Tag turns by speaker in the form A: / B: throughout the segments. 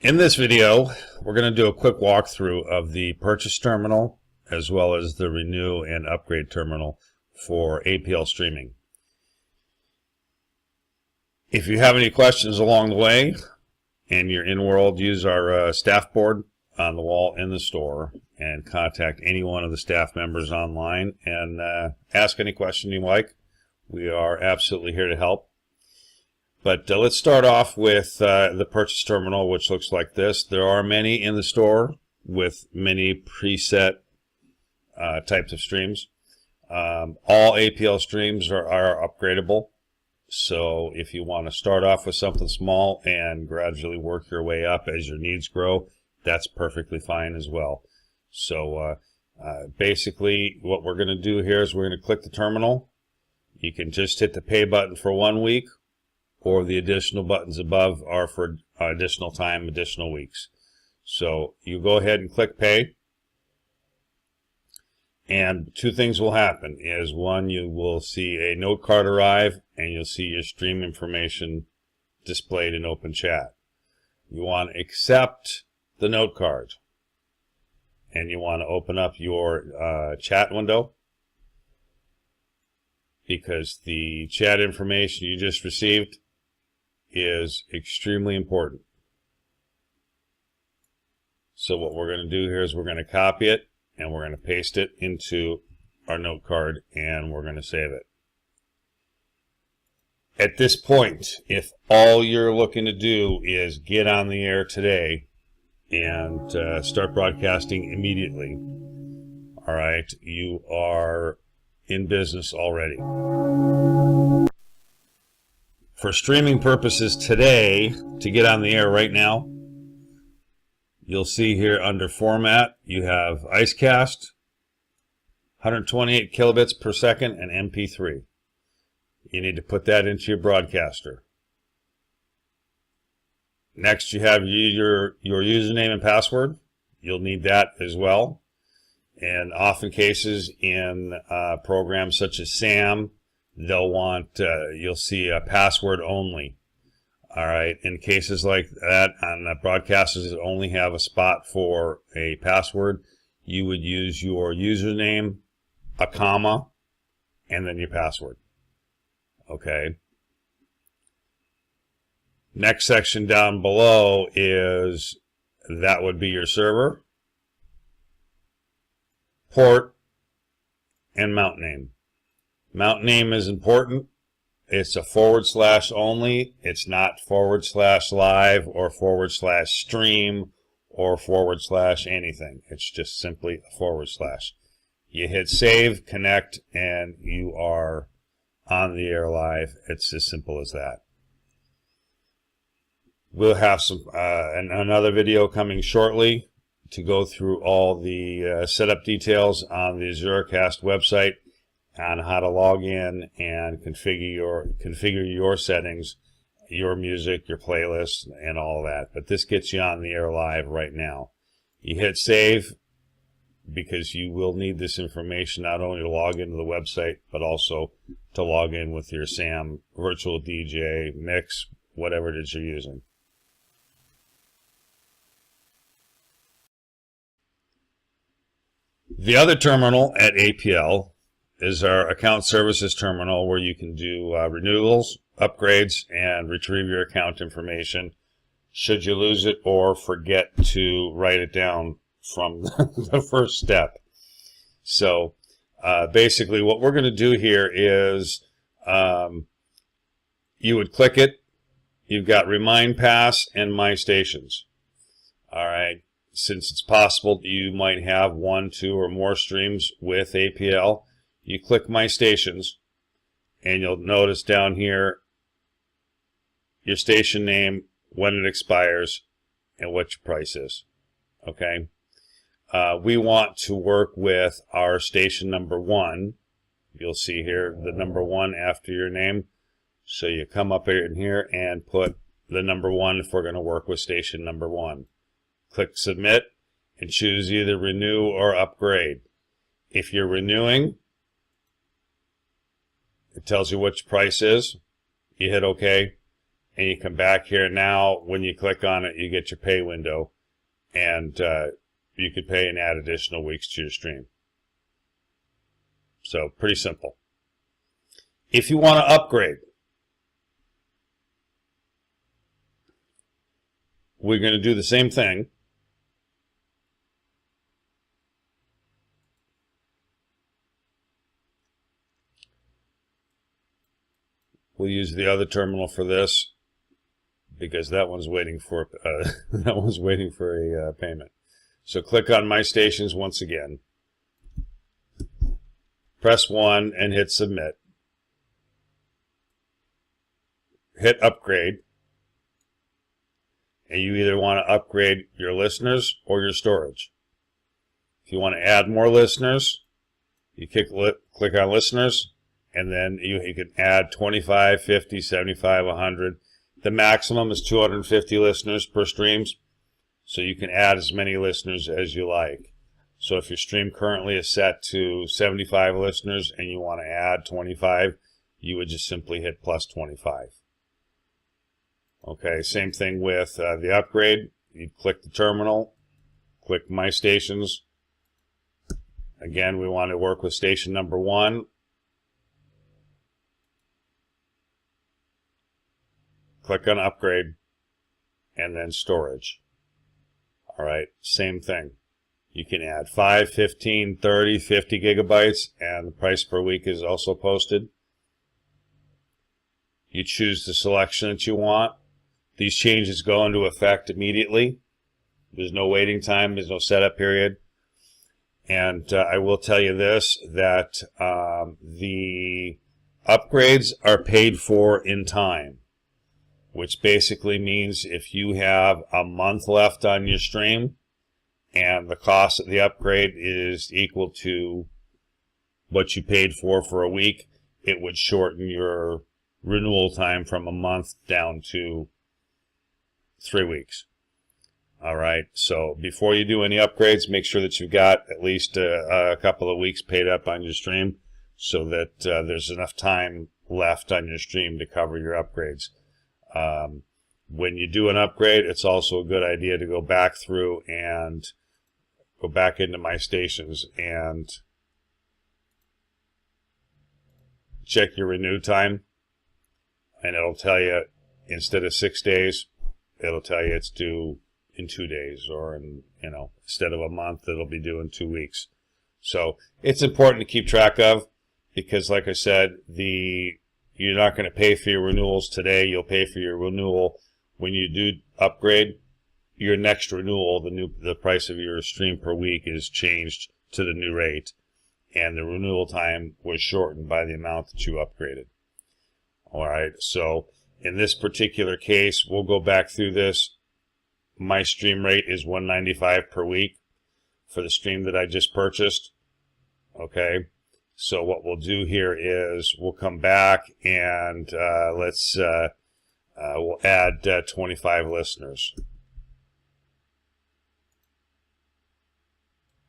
A: In this video, we're going to do a quick walkthrough of the purchase terminal as well as the renew and upgrade terminal for APL streaming. If you have any questions along the way and you're in World, use our staff board on the wall in the store and contact any one of the staff members online and ask any question you like. We are absolutely here to help. But let's start off with the purchase terminal, which looks like this. There are many in the store with many preset types of streams. All APL streams are upgradable. So if you want to start off with something small and gradually work your way up as your needs grow, that's perfectly fine as well. So basically what we're going to do here is we're going to click the terminal. You can just hit the pay button for 1 week, or the additional buttons above are for additional time, additional weeks. So you go ahead and click pay, and two things will happen. Is one, you will see a note card arrive and you'll see your stream information displayed in open chat. You want to accept the note card and you want to open up your chat window, because the chat information you just received is extremely important. So what we're going to do here is we're going to copy it and we're going to paste it into our note card and we're going to save it. At this point, if all you're looking to do is get on the air today and start broadcasting immediately, all right, you are in business already. For streaming purposes today, to get on the air right now, you'll see here under format, you have Azuracast, 128 kilobits per second, and MP3. You need to put that into your broadcaster. Next, you have your username and password. You'll need that as well. And often cases in programs such as SAM, they'll want, you'll see a password only. All right, in cases like that, on broadcasters that only have a spot for a password, you would use your username, a comma, and then your password. Okay. Next section down below is, that would be your server, port, and mount name. Mount name is important. It's a / only. It's not / live or / stream or / anything. It's just simply a /. You hit save, connect, and you are on the air live. It's as simple as that. We'll have another video coming shortly to go through all the setup details on the Azuracast website on how to log in and configure your settings, your music, your playlists, and all that. But this gets you on the air live right now. You hit save because you will need this information not only to log into the website, but also to log in with your SAM virtual DJ mix, whatever it is you're using. The other terminal at APL is our account services terminal, where you can do renewals, upgrades, and retrieve your account information should you lose it or forget to write it down from the first step. So basically what we're going to do here is you would click it. You've got Remind Pass and My Stations. All right. Since it's possible that you might have 1, 2, or more streams with APL, you click My Stations, and you'll notice down here your station name, when it expires, and what your price is. Okay? We want to work with our station number 1. You'll see here the number 1 after your name. So you come up here and put the number 1 if we're going to work with station number 1. Click Submit and choose either Renew or Upgrade. If you're renewing, it tells you what your price is. You hit OK, and you come back here. Now when you click on it, you get your pay window, and you could pay and add additional weeks to your stream. So pretty simple. If you want to upgrade, we're going to do the same thing. We'll use the other terminal for this because that one's waiting for a payment. So click on My Stations once again. Press 1 and hit Submit. Hit Upgrade. And you either want to upgrade your listeners or your storage. If you want to add more listeners, you click on Listeners, and then you can add 25, 50, 75, 100. The maximum is 250 listeners per streams, so you can add as many listeners as you like. So if your stream currently is set to 75 listeners and you want to add 25, you would just simply hit plus 25. Okay, same thing with the upgrade. You click the terminal, click My Stations. Again, we want to work with station number 1. Click on Upgrade, and then Storage. All right, same thing. You can add 5, 15, 30, 50 gigabytes, and the price per week is also posted. You choose the selection that you want. These changes go into effect immediately. There's no waiting time. There's no setup period. And I will tell you this, that the upgrades are paid for in time, which basically means if you have a month left on your stream and the cost of the upgrade is equal to what you paid for a week, it would shorten your renewal time from a month down to 3 weeks. All right, so before you do any upgrades, make sure that you've got at least a couple of weeks paid up on your stream so that there's enough time left on your stream to cover your upgrades. When you do an upgrade, it's also a good idea to go back through and go back into My Stations and check your renew time, and it'll tell you instead of 6 days, it'll tell you it's due in 2 days, or instead of a month, it'll be due in 2 weeks. So it's important to keep track of, because like I said, you're not going to pay for your renewals today. You'll pay for your renewal when you do upgrade. Your next renewal, the price of your stream per week is changed to the new rate, and the renewal time was shortened by the amount that you upgraded. All right, so in this particular case, we'll go back through this. My stream rate is $195 per week for the stream that I just purchased. Okay, so what we'll do here is we'll come back and we'll add 25 listeners.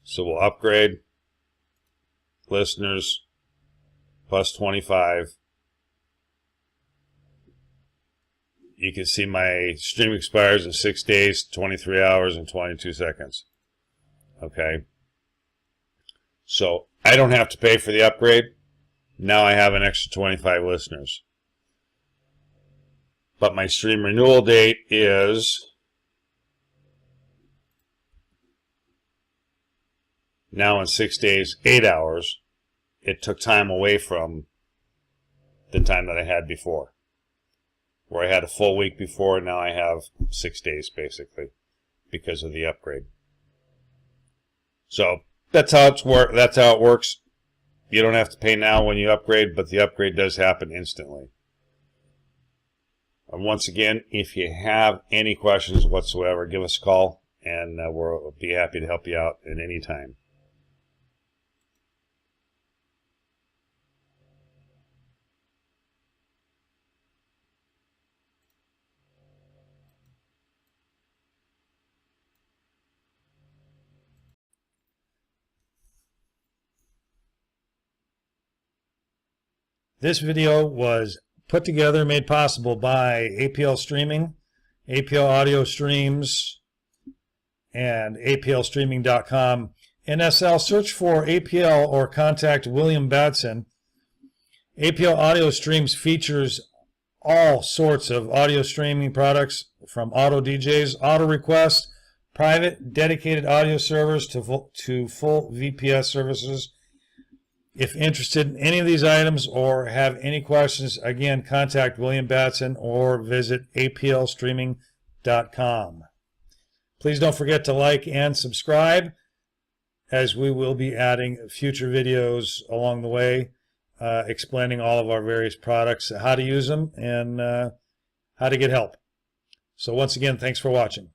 A: So we'll upgrade listeners plus 25. You can see my stream expires in 6 days, 23 hours, and 22 seconds. Okay. So I don't have to pay for the upgrade. Now I have an extra 25 listeners. But my stream renewal date is now in 6 days, 8 hours. It took time away from the time that I had before, where I had a full week before. Now I have 6 days basically because of the upgrade. So that's how it works. You don't have to pay now when you upgrade, but the upgrade does happen instantly. And once again, if you have any questions whatsoever, give us a call, and we'll be happy to help you out at any time.
B: This video was put together, made possible by APL Streaming, APL Audio Streams, and APLstreaming.com. NSL, search for APL or contact William Batson. APL Audio Streams features all sorts of audio streaming products, from auto DJs, auto requests, private dedicated audio servers to full VPS services. If interested in any of these items or have any questions, again, contact William Batson or visit aplstreaming.com. Please don't forget to like and subscribe, as we will be adding future videos along the way, explaining all of our various products, how to use them, and how to get help. So once again, thanks for watching.